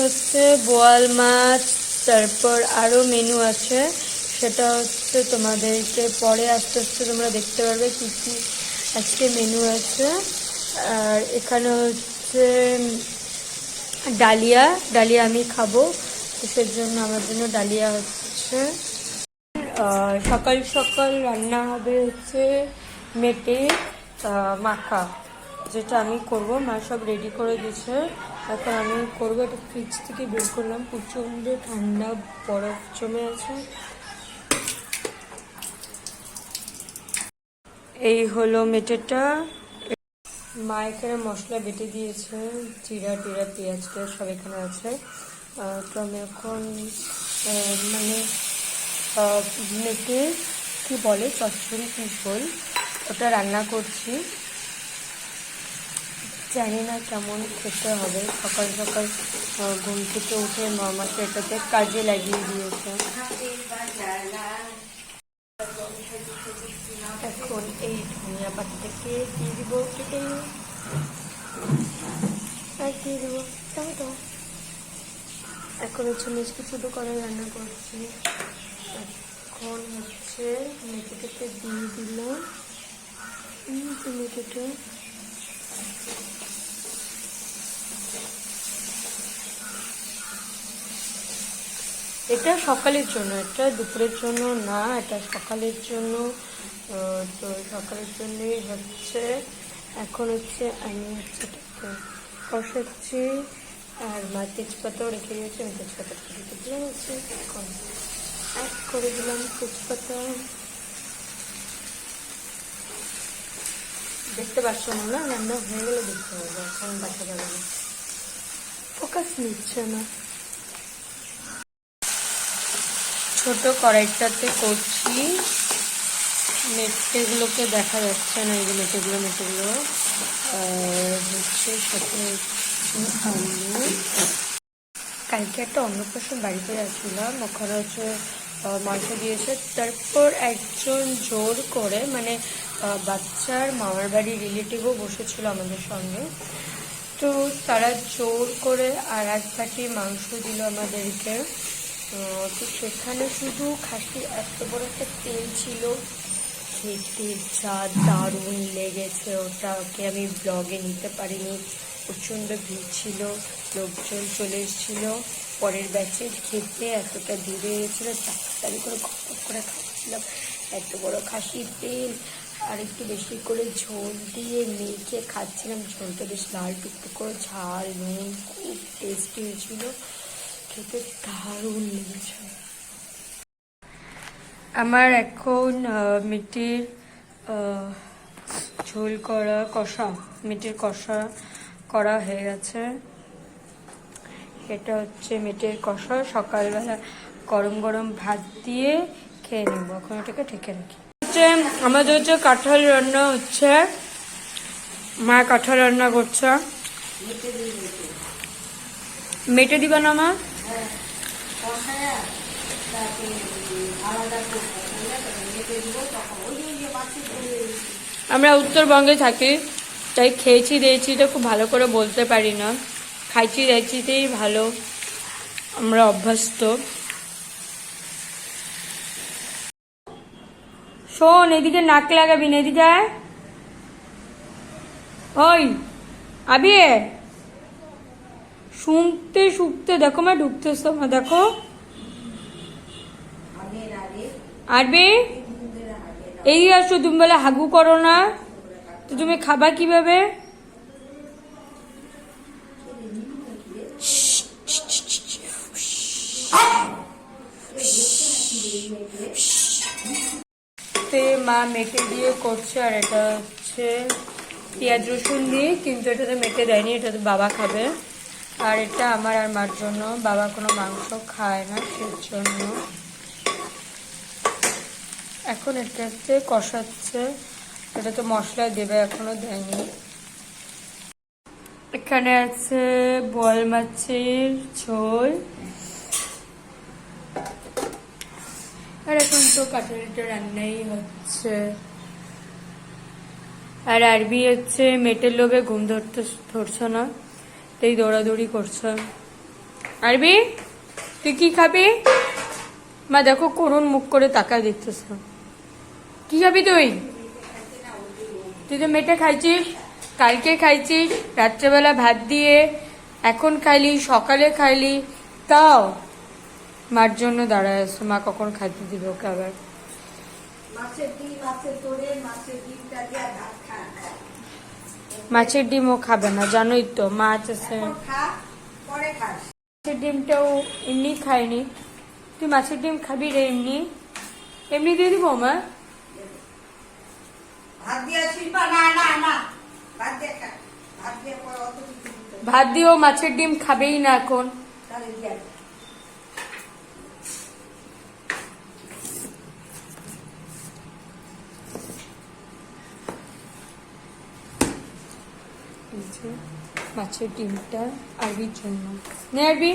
হচ্ছে বোয়াল মাছ, তারপর আরও মেনু আছে, সেটা হচ্ছে তোমাদেরকে পরে আস্তে আস্তে তোমরা দেখতে পারবে কী কী আজকে মেনু আছে। আর এখানে হচ্ছে ডালিয়া, ডালিয়া আমি খাবো, তো সেজন্য আমার জন্য ডালিয়া হচ্ছে। সকাল সকাল রান্না হবে হচ্ছে মেটে মাখা, যেটা আমি করব। মা সব রেডি করে দিয়েছে, এখন আমি করবো। এটা ফ্রিজ থেকে বের করলাম, প্রচণ্ড ঠান্ডা, বরফ জমে আছে। এই হলো মেটেটা। মা এখানে মশলা বেটে দিয়েছে, জিরা টিরা পেঁয়াজ টেয়াজ সব এখানে আছে। তো আমি এখন মানে মেটে কি বলে চচ্চড়ি কি ঝোল, ওটা রান্না করছি। জানি না কেমন খেতে হবে। সকাল সকাল ঘুম থেকে উঠে মা আমাকে এটাতে কাজে লাগিয়ে দিয়েছে। এখন এই ধনিয়া পাতাটাকে দিয়ে দিব কেটে, আর দিয়ে দেবো টমেটো। এখন হচ্ছে মিষ্টি ছোটো করে রান্না করছি। এখন হচ্ছে মেথিটাকে দিয়ে দিলাম, টমেটোটা। এটা সকালের জন্য, এটা দুপুরের জন্য না, এটা সকালের জন্য। তো সকালের জন্যই হচ্ছে। এখন হচ্ছে আমি হচ্ছে কষাচ্ছি, আর মা তেজপাতাও রেখে দিয়েছি, আমি তেজপাতাটা দিতে দিলাম হচ্ছে। এখন অ্যাড করে দিলাম তেজপাতা। দেখতে পাচ্ছ না, রান্না হয়ে গেলে দেখতে হবে, এখন দেখা যাবে না, ফোকাস নিচ্ছে না। ছোট কড়াইটাতে করছি, মেটেগুলোকে দেখা যাচ্ছে না, এই যে মেটেগুলো হচ্ছে সাথে আলু। কালকে একটা অন্নপ্রাশন বাড়িতে যাচ্ছিলাম, ওখানে হচ্ছে মাংস দিয়েছে। তারপর একজন জোর করে, মানে বাচ্চার মামার বাড়ির রিলেটিভও বসেছিল আমাদের সঙ্গে, তো তারা জোর করে আর এক বাটি মাংস দিল আমাদেরকে। তো সেখানে শুধু খাসির এত বড় একটা তেল ছিল, খেতে যা দারুণ লেগেছে। ওটাকে আমি ব্লগে নিতে পারিনি, প্রচণ্ড ভিড় ছিল, লোকজন চলে এসেছিল পরের ব্যাচে খেতে, এতটা দূরে গেছিল, তাড়াতাড়ি করে গপ করে খাচ্ছিলাম। এত বড় খাসির তেল আর একটু বেশি করে ঝোল দিয়ে মেখে খাচ্ছিলাম। ঝোলটা বেশ লাল টুকটুক করে, ঝাল নুন, খুব টেস্টি হয়েছিল, খেতে দারুণ লেগেছে। আমার এখন মিটির ঝোল করা কষা, মিটির কষা করা হয়ে গেছে। এটা হচ্ছে মিটির কষা, সকালবেলা গরম গরম ভাত দিয়ে খেয়ে নেব। এখন এটাকে ঢেকে রাখি। আমাদের হচ্ছে কাঁঠাল রান্না হচ্ছে, মা কাঁঠাল রান্না করছে। মেটে দিবা না মা? আমরা উত্তরবঙ্গে থাকি, তাই খেয়েছি দিয়েছিটা খুব ভালো করে বলতে পারি না, খাইছি দিয়েছিতেই ভালো, আমরা অভ্যস্ত। শোন, এদিকে নাক লাগাবি না, এদিকে ওই আবি, শুনতে শুনতে দেখো মা ঢুকতেছ মা, দেখো আরবি এই আসো, তুমি বলে হাগু করো না, তো তুমি খাবা কিভাবে? মা মেটে দিয়ে করছে, আর এটা হচ্ছে পেঁয়াজ রসুন দিয়ে, কিন্তু এটাতে মেটে দেয়নি, এটাতে বাবা খাবে। আর এটা আমার আর মার জন্য, বাবা কোনো মাংস খায় না সেজন্য। এখন এটাতে কষাচ্ছে, এটা তো মশলা দেবে, এখনো দেয়নি। এখানে আছে বোয়াল মাছের ঝোল, আর এখন তো কাঁঠালটা রান্নাই হচ্ছে। আর আরবি হচ্ছে মেটের লোভে ঘুম ধরছে না, তাই দৌড়াদৌড়ি করছে। আরবি তুই কি খাবি? মা দেখো করুণ মুখ করে তাকায় দেখতেছ। কি খাবি তুই? তুই তো মেটে খাইছিস, কালকে খাইছিস রাত্রেবেলা ভাত দিয়ে, এখন খাইলি, সকালে খাইলি, তাও মার জন্য দাঁড়ায় আসছে। মা কখন খাইতে দিবে ওকে আবার? মাছের ডিমও খাবে না, জানোই তো মাছ আছে। মাছের ডিমটাও এমনি খায়নি। তুই মাছের ডিম খাবি রে? এমনি এমনি দিয়ে দিব মা। ভাত দিয়েও মাছের ডিম খাবেই না এখন। মাছের ডিমটা আরবির জন্য নে আরবি।